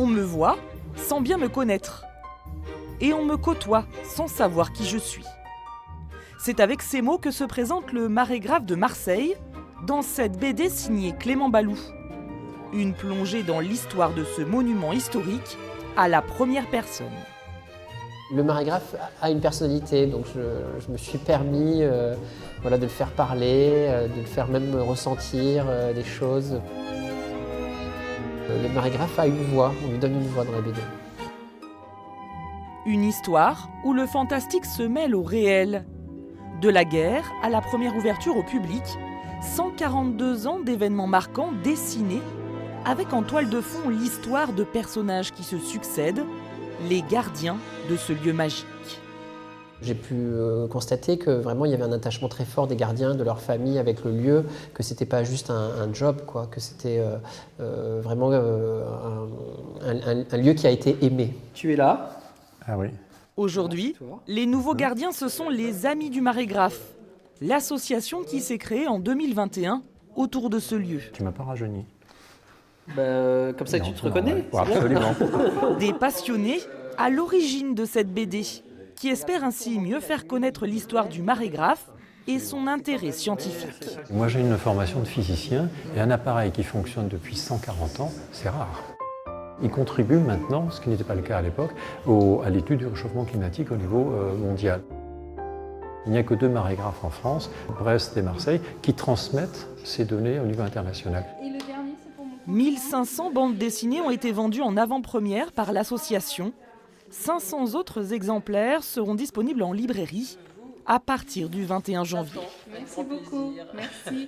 On me voit sans bien me connaître. Et on me côtoie sans savoir qui je suis. C'est avec ces mots que se présente le Marégraphe de Marseille dans cette BD signée Clément Balou. Une plongée dans l'histoire de ce monument historique à la première personne. Le Marégraphe a une personnalité, donc je me suis permis de le faire parler, de le faire même ressentir des choses. Le Marégraphe a une voix, on lui donne une voix dans la BD. Une histoire où le fantastique se mêle au réel. De la guerre à la première ouverture au public, 142 ans d'événements marquants dessinés, avec en toile de fond l'histoire de personnages qui se succèdent, les gardiens de ce lieu magique. J'ai pu constater que vraiment il y avait un attachement très fort des gardiens, de leur famille avec le lieu, que c'était pas juste un job, quoi, que c'était vraiment un lieu qui a été aimé. Tu es là. Ah oui. Aujourd'hui, les nouveaux gardiens, ce sont les Amis du Marégraphe, l'association qui s'est créée en 2021 autour de ce lieu. Tu m'as pas rajeuni. Comme ça, Non, tu te non, reconnais? ouais, absolument. Des passionnés à l'origine de cette BD, qui espèrent ainsi mieux faire connaître l'histoire du Marégraphe et son intérêt scientifique. Moi, j'ai une formation de physicien et un appareil qui fonctionne depuis 140 ans, c'est rare. Il contribue maintenant, ce qui n'était pas le cas à l'époque, à l'étude du réchauffement climatique au niveau mondial. Il n'y a que 2 marégraphes en France, Brest et Marseille, qui transmettent ces données au niveau international. 1500 bandes dessinées ont été vendues en avant-première par l'association. 500 autres exemplaires seront disponibles en librairie à partir du 21 janvier. Merci beaucoup. Merci.